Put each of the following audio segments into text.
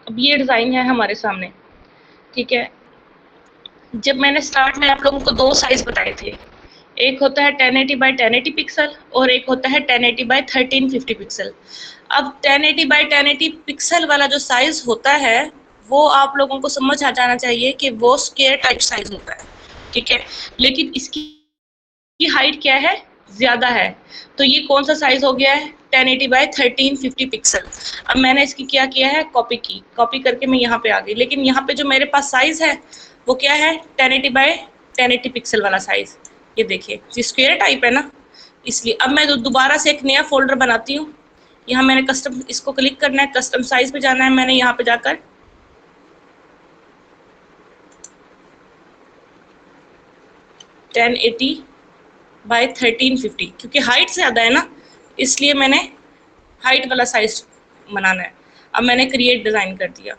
अब ये डिज़ाइन है हमारे सामने, ठीक है। जब मैंने स्टार्ट में आप लोगों को 2 साइज़ बताए थे, एक होता है 1080 बाय 1080 पिक्सल और एक होता है 1080 बाय 1350 पिक्सल। अब 1080 बाय 1080 पिक्सल वाला जो साइज़ होता है, वो आप लोगों को समझ आ जाना चाहिए कि वो स्क्वायर टाइप साइज़ होता है, ठीक है। लेकिन इसकी हाइट क्या है, ज़्यादा है। तो ये कौन सा साइज़ हो गया है, 1080 बाय 1350 पिक्सल। अब मैंने इसकी क्या किया है, कॉपी करके मैं यहाँ पे आ गई। लेकिन यहाँ पे जो मेरे पास साइज़ है वो क्या है, 1080 बाय 1080 पिक्सल वाला साइज़। ये देखिए, ये स्क्वायर टाइप है ना, इसलिए अब मैं दोबारा से एक नया फ़ोल्डर बनाती हूँ। यहाँ मैंने कस्टम, इसको क्लिक करना है, कस्टम साइज़ पे जाना है। मैंने यहाँ पे जाकर 1080 बाय 1350, क्योंकि हाइट ज़्यादा है ना, इसलिए मैंने हाइट वाला साइज बनाना है। अब मैंने क्रिएट डिज़ाइन कर दिया,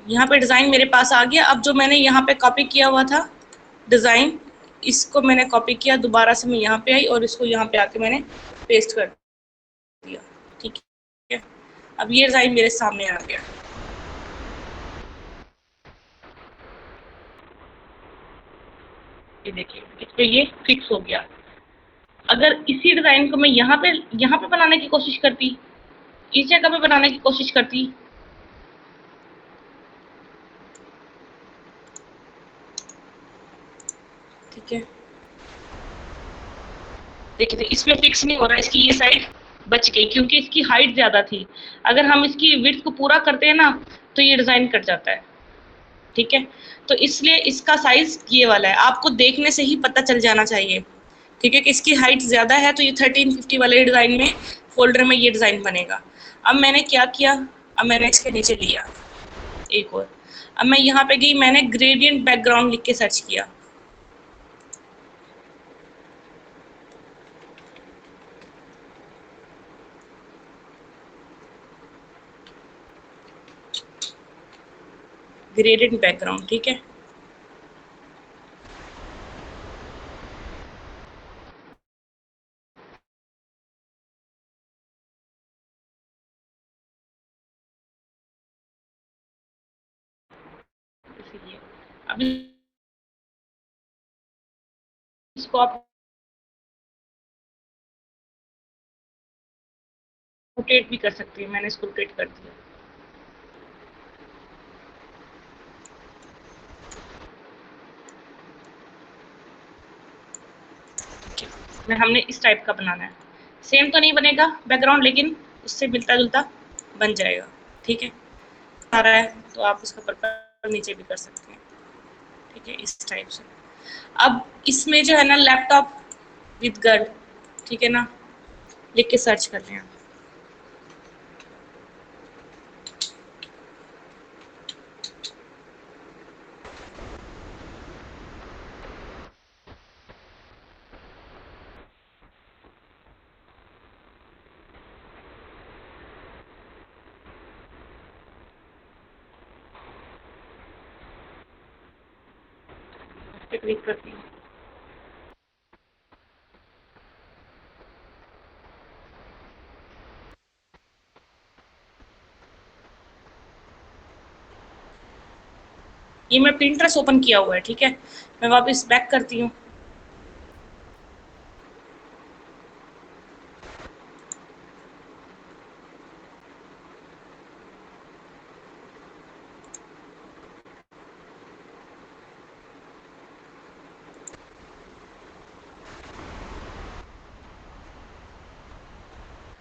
यहाँ पे डिज़ाइन मेरे पास आ गया। अब जो मैंने यहाँ पे कॉपी किया हुआ था डिज़ाइन, इसको मैंने कॉपी किया, दोबारा से मैं यहाँ पे आई और इसको यहाँ पे आके मैंने पेस्ट कर दिया, ठीक है। अब ये डिज़ाइन मेरे सामने आ गया, ये देखिए, इस पे ये फिक्स हो गया। अगर इसी डिज़ाइन को मैं यहाँ पे बनाने की कोशिश करती, इस जगह पे बनाने की कोशिश करती, ठीक है, देखिए तो इसमें फिक्स नहीं हो रहा, इसकी ये साइड बच गई क्योंकि इसकी हाइट ज़्यादा थी। अगर हम इसकी विड्थ को पूरा करते हैं ना, तो ये डिज़ाइन कट जाता है, ठीक है। तो इसलिए इसका साइज़ ये वाला है, आपको देखने से ही पता चल जाना चाहिए, ठीक है, कि इसकी हाइट ज़्यादा है। तो ये 1350 वाले डिज़ाइन में, फ़ोल्डर में ये डिज़ाइन बनेगा। अब मैंने क्या किया, अब मैंने इसके नीचे लिया एक और, अब मैं यहाँ पे गई, मैंने ग्रेडियंट बैकग्राउंड लिख के सर्च किया, ग्रेडियंट बैकग्राउंड, ठीक है। इसीलिए अब इसको आप रोटेट भी कर सकती हैं, मैंने इसको रोटेट कर दिया, ठीक है। मैं, हमने इस टाइप का बनाना है, सेम तो नहीं बनेगा बैकग्राउंड, लेकिन उससे मिलता जुलता बन जाएगा, ठीक है। आ रहा है तो आप उसका पर्पल नीचे भी कर सकते हैं, ठीक है, इस टाइप से। अब इसमें जो है ना, लैपटॉप विद गर्ल, ठीक है ना, लिख के सर्च कर लें आप। इस पे क्लिक करती हूँ, ये मैं प्रिंटर्स ओपन किया हुआ है, ठीक है। मैं वापस बैक करती हूँ।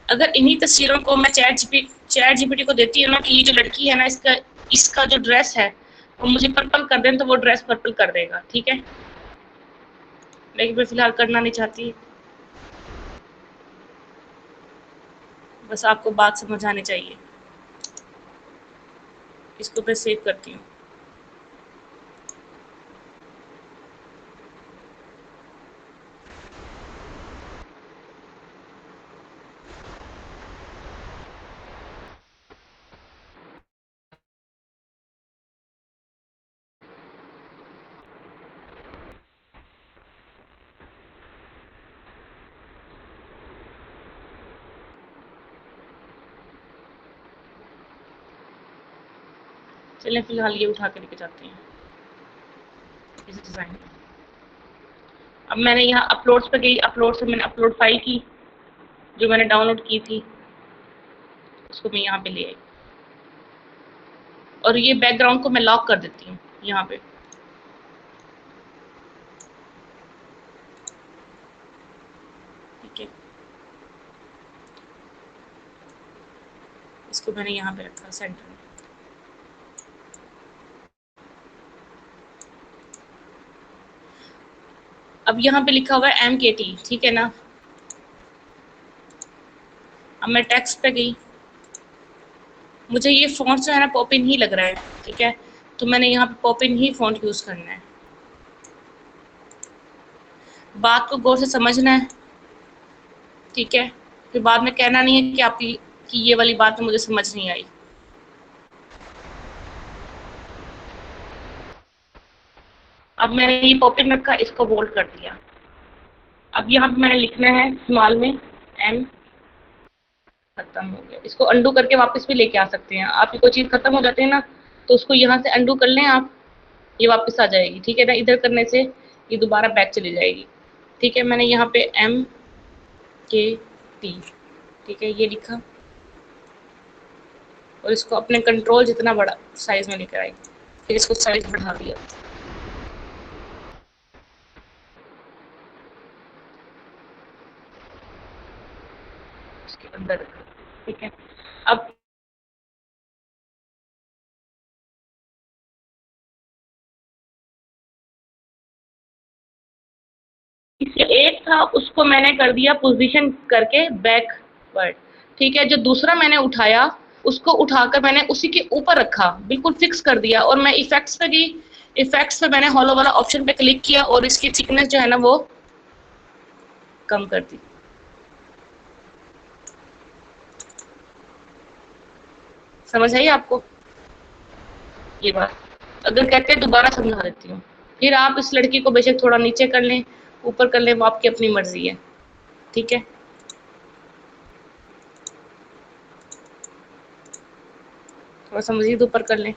अगर इन्हीं तस्वीरों को मैं चैट जीपीटी को देती हूँ ना, कि ये जो लड़की है ना, इसका इसका जो ड्रेस है वो मुझे पर्पल कर दें, तो वो ड्रेस पर्पल कर देगा, ठीक है। लेकिन मैं फिलहाल करना नहीं चाहती, बस आपको बात समझ आनी चाहिए। इसको मैं सेव करती हूँ। चलें फिलहाल ये उठा के लेके जाते हैं इस डिज़ाइन में। अब मैंने यहाँ अपलोड्स पे गई, अपलोड से मैंने अपलोड फाइल की जो मैंने डाउनलोड की थी, उसको मैं यहाँ पे ले आई और ये बैकग्राउंड को मैं लॉक कर देती हूँ यहाँ पे। ठीक है, इसको मैंने यहाँ पे रखा सेंटर में। अब यहाँ पे लिखा हुआ है MKT, ठीक है ना। अब मैं टेक्स्ट पे गई, मुझे ये फ़ॉन्ट जो है ना पॉपिन ही लग रहा है, ठीक है, तो मैंने यहाँ पे पॉपिन ही फ़ॉन्ट यूज़ करना है। बात को गौर से समझना है, ठीक है, फिर बाद में कहना नहीं है कि आपकी कि ये वाली बात मुझे समझ नहीं आई। अब मैंने ये पॉपिन रखा, इसको बोल्ड कर दिया। अब यहाँ पे मैंने लिखना है स्मॉल में M, खत्म हो गया। इसको अंडू करके वापस भी लेके आ सकते हैं। आपकी कोई चीज़ खत्म हो जाती है ना, तो उसको यहाँ से अंडू कर लें आप, ये वापस आ जाएगी, ठीक है ना। इधर करने से ये दोबारा बैक चली जाएगी, ठीक है। मैंने यहाँ पे MKT, ठीक है, ये लिखा और इसको अपने कंट्रोल जितना बड़ा साइज में लेकर आई, फिर इसको साइज बढ़ा दिया। इसके अंदर रखा, ठीक है। अब एक था उसको मैंने कर दिया पोजीशन करके बैकवर्ड, ठीक है। जो दूसरा मैंने उठाया उसको उठाकर मैंने उसी के ऊपर रखा, बिल्कुल फिक्स कर दिया और मैं इफेक्ट्स पे गई। इफेक्ट्स पे मैंने हॉलो वाला ऑप्शन पे क्लिक किया और इसकी थिकनेस जो है ना वो कम कर दी। समझ आई आपको ये बात? अगर कहते हैं दोबारा समझा देती हूँ। फिर आप इस लड़की को बेशक थोड़ा नीचे कर लें, ऊपर कर लें, वो आपकी अपनी मर्जी है, ठीक है। थोड़ा सा मजीद ऊपर कर लें।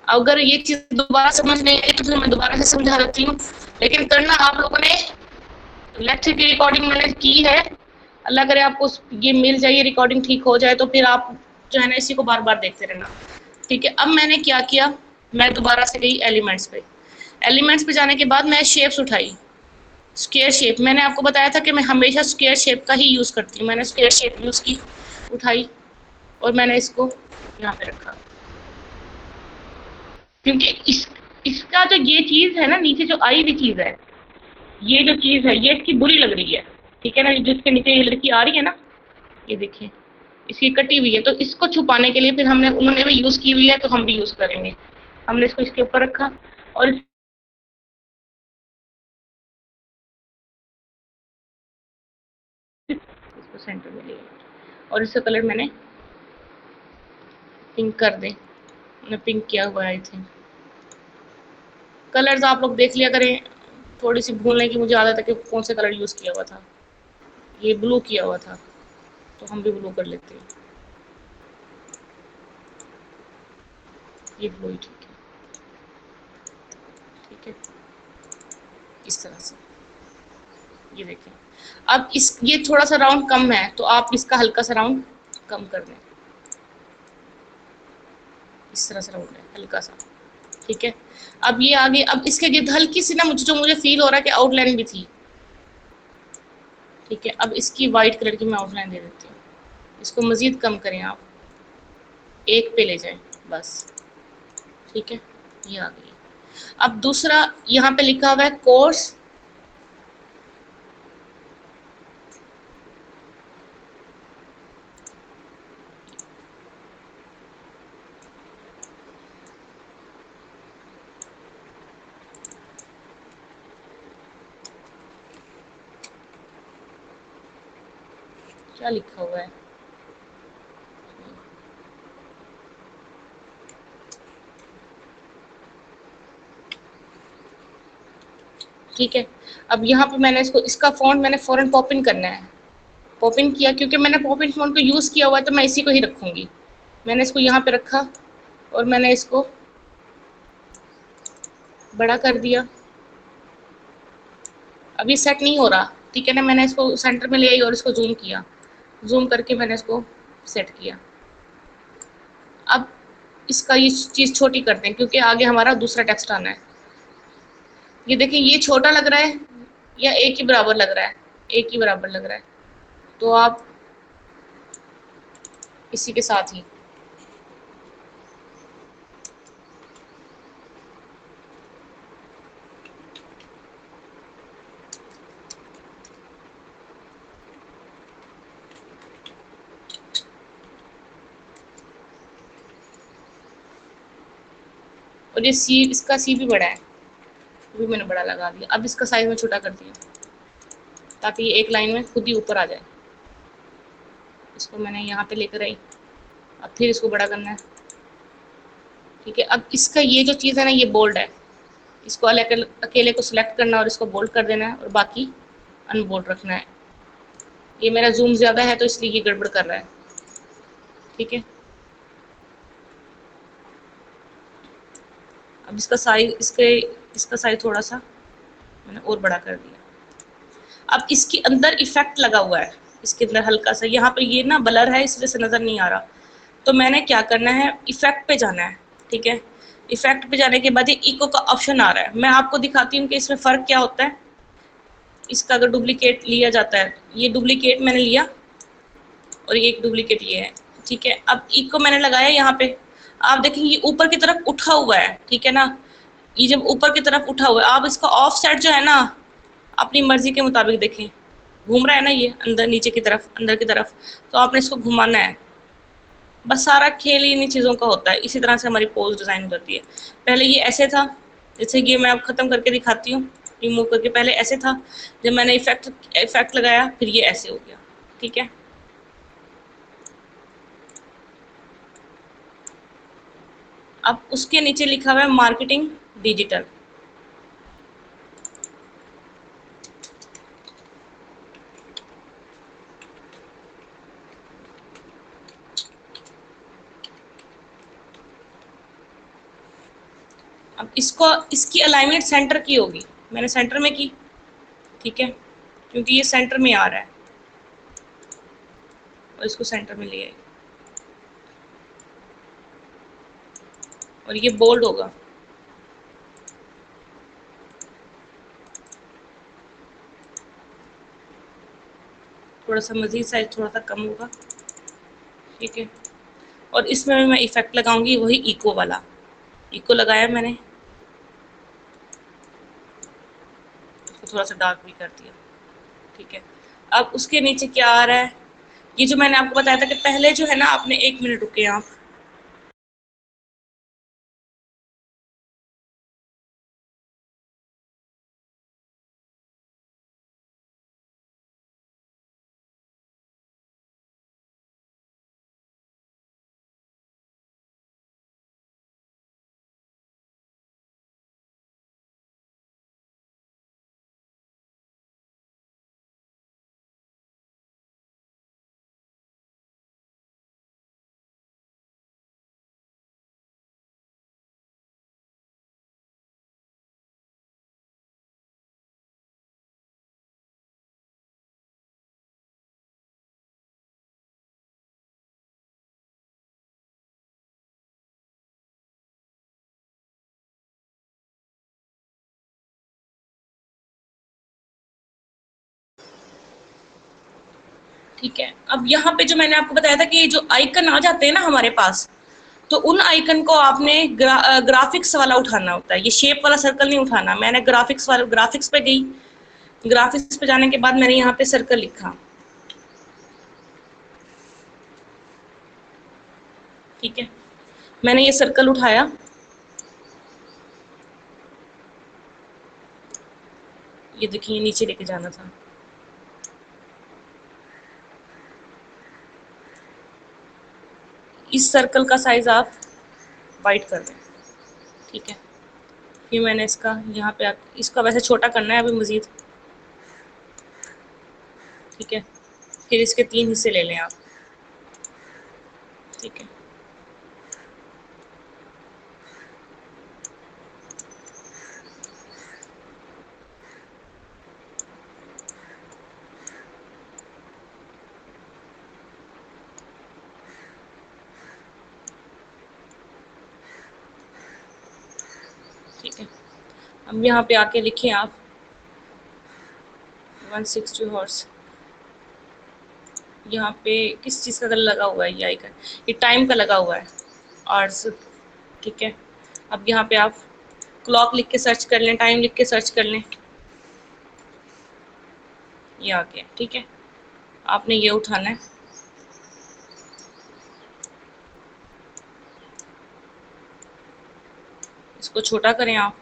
अगर ये चीज़ दोबारा समझ नहीं आई तो फिर मैं दोबारा से समझा देती हूँ, लेकिन करना आप लोगों ने लेक्चर की रिकॉर्डिंग मैंने की है। अल्लाह करे आपको ये मिल जाए, रिकॉर्डिंग ठीक हो जाए तो फिर आप जो है ना इसी को बार बार देखते रहना, ठीक है। अब मैंने क्या किया, मैं दोबारा से गई एलिमेंट्स पे। एलिमेंट्स पे जाने के बाद मैं शेप्स उठाई। स्क्वायर शेप मैंने आपको बताया था कि मैं हमेशा स्क्वायर शेप का ही यूज़ करती हूँ। मैंने स्क्वायर शेप यूज़ की, उठाई और मैंने इसको यहाँ पे रखा, क्योंकि इसका जो ये चीज़ है ना, नीचे जो आई हुई चीज़ है, ये जो चीज़ है ये इसकी बुरी लग रही है, ठीक है ना। जिसके नीचे ये लड़की आ रही है ना, ये देखिए इसकी कटी हुई है, तो इसको छुपाने के लिए फिर हमने उन्होंने भी यूज़ की हुई है तो हम भी यूज़ करेंगे। हमने इसको इसके ऊपर रखा और इसको सेंटर में लिया और इसका कलर मैंने पिंक कर दें। मैंने पिंक किया हुआ है। आई थिंक कलर्स आप लोग देख लिया करें, थोड़ी सी भूलने की मुझे आदत है कि कौन सा कलर यूज़ किया हुआ था। ये ब्लू किया हुआ था तो हम भी ब्लू कर लेते हैं। ये ब्लू ही ठीक है, ठीक है, इस तरह से। ये देखें, अब इस ये थोड़ा सा राउंड कम है तो आप इसका हल्का सा राउंड कम कर दें। इस तरह से राउंड है हल्का सा, ठीक है। अब ये आगे, अब इसके गिर्द हल्की सी ना मुझे फील हो रहा है कि आउटलाइन भी थी, ठीक है। अब इसकी वाइट कलर की मैं आउटलाइन दे देती हूँ। इसको मज़ीद कम करें आप, एक पे ले जाएं बस, ठीक है। ये आ गई। अब दूसरा यहाँ पे लिखा हुआ है कोर्स, क्या लिखा हुआ है, ठीक है। अब यहाँ पे मैंने इसको, इसका फ़ॉन्ट मैंने फ़ौरन पॉप इन करना है। पॉप इन किया क्योंकि मैंने पॉप इन फ़ॉन्ट को यूज़ किया हुआ है तो मैं इसी को ही रखूँगी, मैंने इसको यहाँ पे रखा और मैंने इसको बड़ा कर दिया। अभी सेट नहीं हो रहा, ठीक है ना। मैंने इसको सेंटर में ले आई और इसको जूम किया, जूम करके मैंने इसको सेट किया। अब इसका ये चीज़ छोटी करते हैं क्योंकि आगे हमारा दूसरा टेक्स्ट आना है। ये देखिए, ये छोटा लग रहा है या एक ही बराबर लग रहा है? एक ही बराबर लग रहा है। तो आप इसी के साथ ही और ये सी, इसका सी भी बड़ा है, वो भी मैंने बड़ा लगा दिया। अब इसका साइज में छोटा कर दिया ताकि ये एक लाइन में खुद ही ऊपर आ जाए। इसको मैंने यहाँ पे लेकर आई। अब फिर इसको बड़ा करना है, ठीक है। अब इसका ये जो चीज़ है ना, ये बोल्ड है, इसको अलग अकेले को सिलेक्ट करना और इसको बोल्ड कर देना है और बाकी अनबोल्ड रखना है। ये मेरा जूम ज़्यादा है तो इसलिए ये गड़बड़ कर रहा है, ठीक है। अब इसका साइज थोड़ा सा मैंने और बड़ा कर दिया। अब इसके अंदर इफेक्ट लगा हुआ है, इसके अंदर हल्का सा यहाँ पे ये ना ब्लर है, इस वजह से नज़र नहीं आ रहा। तो मैंने क्या करना है, इफेक्ट पे जाना है, ठीक है। इफेक्ट पे जाने के बाद ये इको का ऑप्शन आ रहा है। मैं आपको दिखाती हूँ कि इसमें फ़र्क क्या होता है। इसका अगर डुप्लीकेट लिया जाता है, ये डुप्लीकेट मैंने लिया और ये एक डुप्लीकेट ये है, ठीक है। अब इको मैंने लगाया यहाँ पे, आप देखेंगे ये ऊपर की तरफ उठा हुआ है, ठीक है ना। ये जब ऊपर की तरफ उठा हुआ है, आप इसका ऑफ साइड जो है ना अपनी मर्जी के मुताबिक देखें, घूम रहा है ना ये अंदर नीचे की तरफ, अंदर की तरफ, तो आपने इसको घुमाना है। बस सारा खेल ही इन्हीं चीज़ों का होता है। इसी तरह से हमारी पोज डिज़ाइन करती है। पहले ये ऐसे था, जैसे कि मैं अब ख़त्म करके दिखाती हूँ रिमूव करके। पहले ऐसे था, जब मैंने इफेक्ट लगाया फिर ये ऐसे हो गया, ठीक है। अब उसके नीचे लिखा हुआ है मार्केटिंग डिजिटल। अब इसको, इसकी अलाइनमेंट सेंटर की होगी, मैंने सेंटर में की, ठीक है, क्योंकि ये सेंटर में आ रहा है और इसको सेंटर में ले आई और ये बोल्ड होगा। थोड़ा सा मजीद साइज थोड़ा सा कम होगा, ठीक है। और इसमें मैं इफेक्ट लगाऊंगी वही इको वाला, इको लगाया मैंने, इसको थोड़ा सा डार्क भी कर दिया, ठीक है। अब उसके नीचे क्या आ रहा है, ये जो मैंने आपको बताया था कि पहले जो है ना, आपने 1 मिनट रुके आप, ठीक है। अब यहाँ पे जो मैंने आपको बताया था कि जो आइकन आ जाते हैं ना हमारे पास, तो उन आइकन को आपने ग्राफिक्स वाला उठाना होता है। ये शेप वाला सर्कल नहीं उठाना। मैंने ग्राफिक्स पे गई, ग्राफिक्स पे जाने के बाद मैंने यहाँ पे सर्कल लिखा, ठीक है। मैंने ये सर्कल उठाया, ये देखिए नीचे लेके जाना था। इस सर्कल का साइज आप वाइट कर दें, ठीक है। फिर मैंने इसका यहाँ पे इसका वैसे छोटा करना है अभी मजीद, ठीक है। फिर इसके 3 हिस्से ले लें आप, ठीक है। अब यहाँ पे आके लिखिए आप 160 हॉर्स। यहाँ पे किस चीज़ का लगा हुआ है ये आइकन? ये टाइम का लगा हुआ है, आवर्स। ठीक है, अब यहाँ पे आप क्लॉक लिख के सर्च कर लें, टाइम लिख के सर्च कर लें, ये आ गया। ठीक है, आपने ये उठाना है, इसको छोटा करें आप।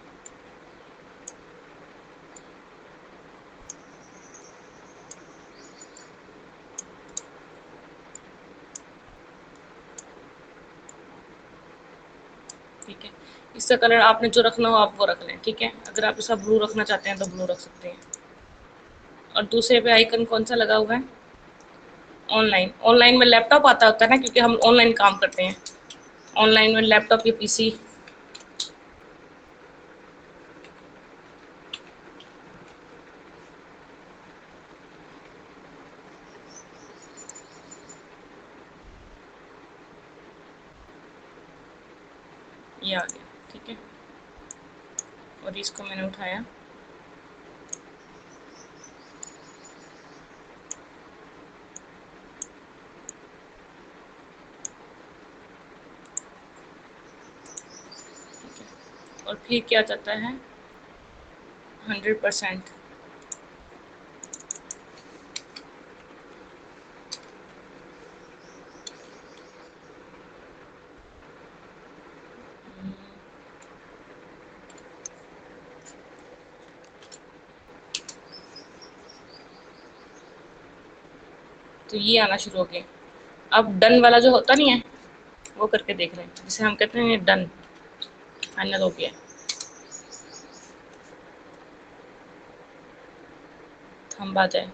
ठीक है, इसका कलर आपने जो रखना हो आप वो रख लें। ठीक है, अगर आप इसका ब्लू रखना चाहते हैं तो ब्लू रख सकते हैं। और दूसरे पे आइकन कौन सा लगा हुआ है? ऑनलाइन। ऑनलाइन में लैपटॉप आता होता है ना, क्योंकि हम ऑनलाइन काम करते हैं। ऑनलाइन में लैपटॉप या पीसी, ये आ गया। ठीक है, और इसको मैंने उठाया, ठीक है, और फिर क्या जाता है 100%। तो ये आना शुरू हो गया। अब डन वाला जो होता नहीं है वो करके देख रहे हैं, जिसे हम कहते हैं डन, फाइनल हो गया। थंब आ जाए,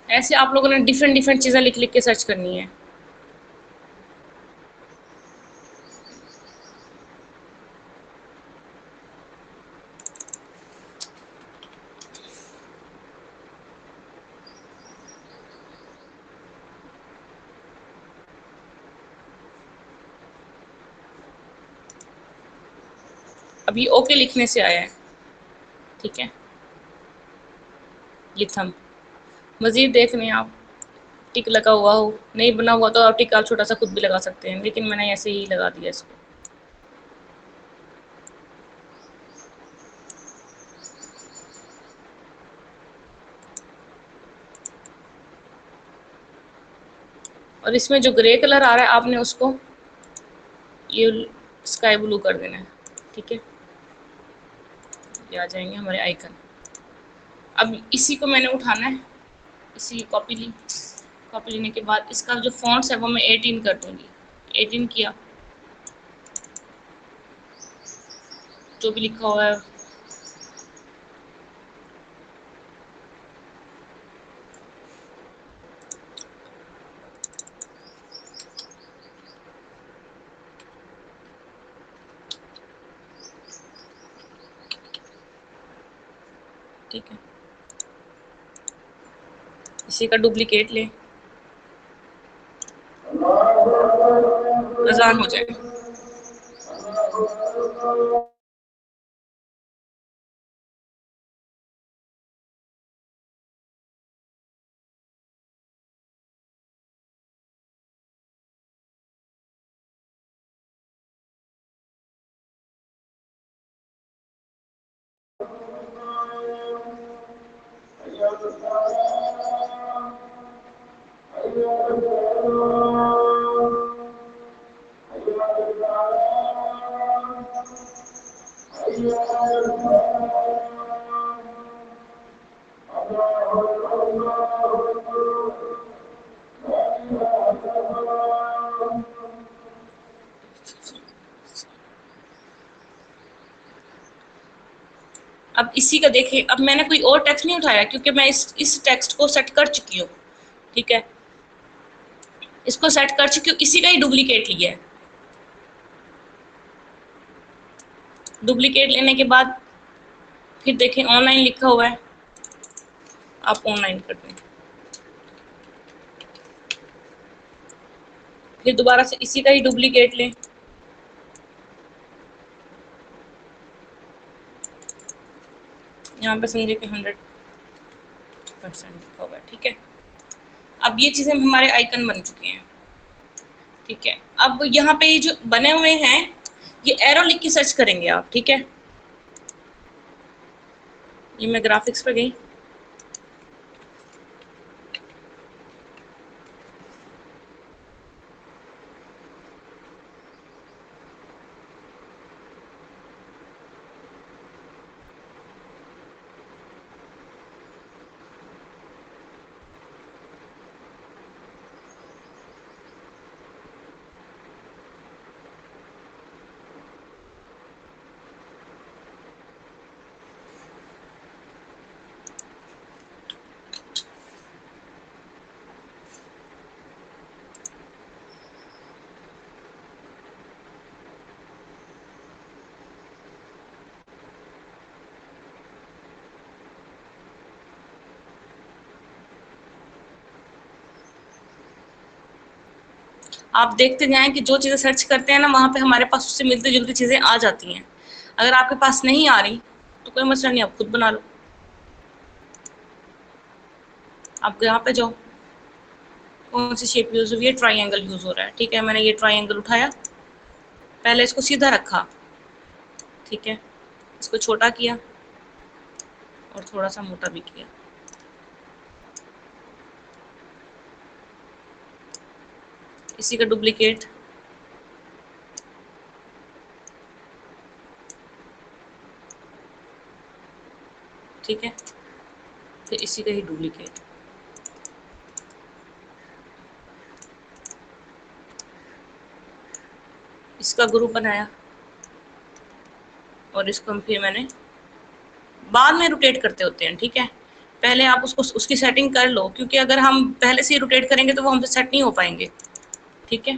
ऐसे आप लोगों ने डिफरेंट डिफरेंट चीज़ें लिख लिख के सर्च करनी है। अभी ओके लिखने से आया है। ठीक है, ये थंब। मज़ीद देख लें आप, टिक लगा हुआ हो, नहीं बना हुआ तो आप टिक आप छोटा सा खुद भी लगा सकते हैं, लेकिन मैंने ऐसे ही लगा दिया इसको। और इसमें जो ग्रे कलर आ रहा है आपने उसको ये स्काई ब्लू कर देना है। ठीक है, ये आ जाएंगे हमारे आइकन। अब इसी को मैंने उठाना है, इसी की कॉपी ली। कॉपी लेने के बाद इसका जो फॉन्ट्स है वो मैं 18 कर दूंगी। 18 किया, जो भी लिखा हुआ है। ठीक है, इसी का डुप्लीकेट लें, अजान हो जाए। अब इसी का देखिए, अब मैंने कोई और टेक्स्ट नहीं उठाया क्योंकि मैं इस टेक्स्ट को सेट कर चुकी हूँ। ठीक है, इसको सेट कर चुकी हूँ, इसी का ही डुप्लीकेट लिया है। डुप्लीकेट लेने के बाद फिर देखें ऑनलाइन लिखा हुआ है, आप ऑनलाइन कर दें। फिर दोबारा से इसी का ही डुप्लीकेट लें, यहाँ पे समझे कि 100% लिखा हुआ है। ठीक है, अब ये चीज़ें हमारे आइकन बन चुके हैं। ठीक है, अब यहाँ पे जो बने हुए हैं ये एरो लिख के सर्च करेंगे आप। ठीक है, ये मैं ग्राफिक्स पे गई, आप देखते जाएं कि जो चीज़ें सर्च करते हैं ना वहाँ पे हमारे पास उससे मिलती जुलती चीज़ें आ जाती हैं। अगर आपके पास नहीं आ रही तो कोई मसला नहीं, आप खुद बना लो। आप यहाँ पे जाओ, कौन सी शेप यूज़ हुई है, ट्राइंगल यूज़ हो रहा है। ठीक है, मैंने ये ट्राइंगल उठाया, पहले इसको सीधा रखा। ठीक है, इसको छोटा किया और थोड़ा सा मोटा भी किया। इसी का डुप्लीकेट, ठीक है, फिर इसी का ही डुप्लीकेट। इसका ग्रुप बनाया और इसको फिर मैंने बाद में रोटेट करते होते हैं। ठीक है, पहले आप उसको उसकी सेटिंग कर लो, क्योंकि अगर हम पहले से ही रोटेट करेंगे तो वो हमसे सेट नहीं हो पाएंगे। ठीक है,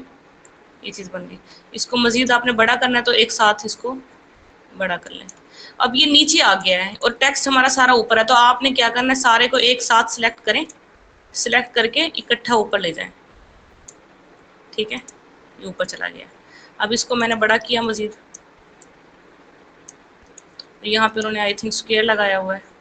ये चीज़ बन गई। इसको मजीद आपने बड़ा करना है तो एक साथ इसको बड़ा कर लें। अब ये नीचे आ गया है और टेक्स्ट हमारा सारा ऊपर है, तो आपने क्या करना है, सारे को एक साथ सिलेक्ट करें, सिलेक्ट करके इकट्ठा ऊपर ले जाएं। ठीक है, ये ऊपर चला गया। अब इसको मैंने बड़ा किया मजीद, यहाँ पे उन्होंने आई थिंक स्क्वायर लगाया हुआ है।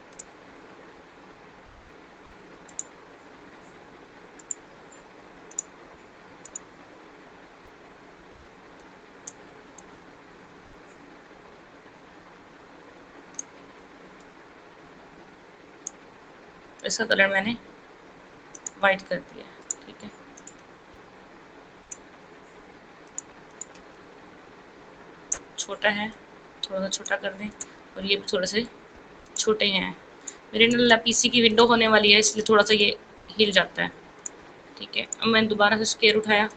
इसका कलर मैंने वाइट कर दिया। ठीक है, छोटा है, थोड़ा सा छोटा कर दें, और ये भी थोड़े से छोटे हैं। मेरे ना पीसी की विंडो होने वाली है, इसलिए थोड़ा सा ये हिल जाता है। ठीक है, अब मैंने दोबारा से स्क्वायर उठाया,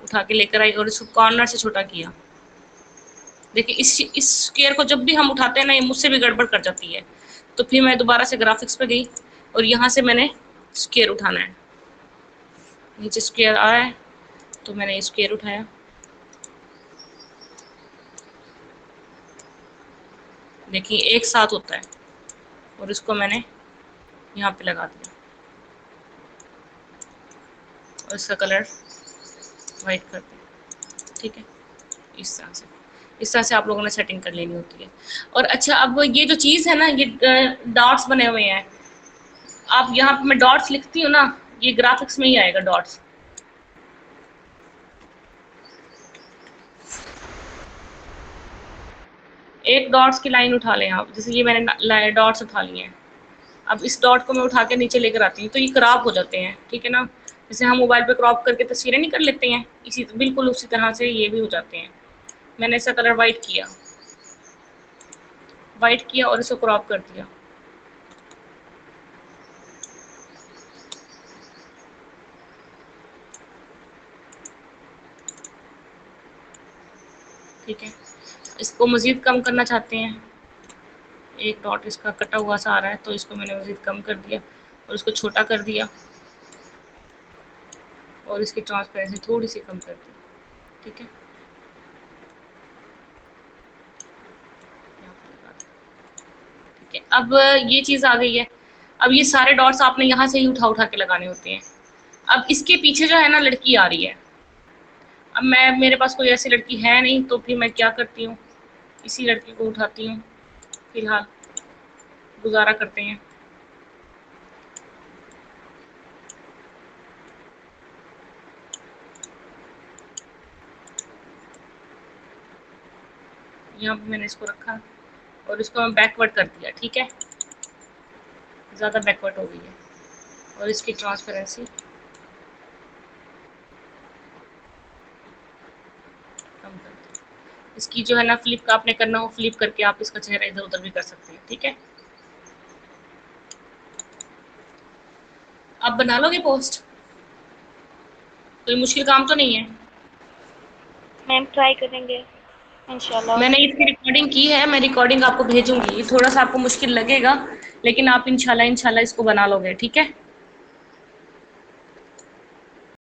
उठा के लेकर आई और इसको कॉर्नर से छोटा किया। देखिए इस स्क्वायर को जब भी हम उठाते हैं ना, ये मुझसे भी गड़बड़ कर जाती है। तो फिर मैं दोबारा से ग्राफिक्स पे गई और यहाँ से मैंने स्क्वायर उठाना है। नीचे स्क्वायर आया है तो मैंने स्क्वायर उठाया, देखिए एक साथ होता है, और इसको मैंने यहाँ पे लगा दिया और इसका कलर वाइट कर दिया। ठीक है, इस तरह से आप लोगों ने सेटिंग कर लेनी होती है। और अच्छा, अब ये जो चीज़ है ना, ये डॉट्स बने हुए हैं, आप यहाँ पे मैं डॉट्स लिखती हूँ ना, ये ग्राफिक्स में ही आएगा डॉट्स। एक डॉट्स की लाइन उठा लें आप, जैसे ये मैंने डॉट्स उठा लिए हैं। अब इस डॉट को मैं उठा के नीचे लेकर आती हूँ तो ये क्रॉप हो जाते हैं। ठीक है ना, जैसे हम मोबाइल पे क्रॉप करके तस्वीरें नहीं कर लेते हैं, इसी बिल्कुल उसी तरह से ये भी हो जाते हैं। मैंने इसका कलर वाइट किया, और इसको क्रॉप कर दिया। ठीक है, इसको मज़ीद कम करना चाहते हैं, एक डॉट इसका कटा हुआ सा आ रहा है, तो इसको मैंने मज़ीद कम कर दिया और इसको छोटा कर दिया और इसकी ट्रांसपेरेंसी थोड़ी सी कम कर दी, ठीक है। ठीक है, अब ये चीज़ आ गई है। अब ये सारे डॉट्स आपने यहाँ से ही उठा उठा के लगाने होते हैं। अब इसके पीछे जो है ना लड़की आ रही है। अब मेरे पास कोई ऐसी लड़की है नहीं, तो फिर मैं क्या करती हूँ, इसी लड़की को उठाती हूँ, फिलहाल गुजारा करते हैं। यहाँ पे मैंने इसको रखा और इसको मैं बैकवर्ड कर दिया, ठीक है। ज़्यादा बैकवर्ड हो गई है और इसकी ट्रांसपेरेंसी कम कर दी। इसकी जो है ना फ्लिप का आपने करना हो, फ्लिप करके आप इसका चेहरा इधर उधर भी कर सकते हैं, ठीक है। आप बना लोगे पोस्ट, कोई मुश्किल काम तो नहीं है। मैम ट्राई करेंगे इंशाल्लाह। मैंने इसकी रिकॉर्डिंग की है, मैं रिकॉर्डिंग आपको भेजूंगी। थोड़ा सा आपको मुश्किल लगेगा, लेकिन आप इंशाल्लाह इंशाल्लाह इसको बना लोगे, ठीक है।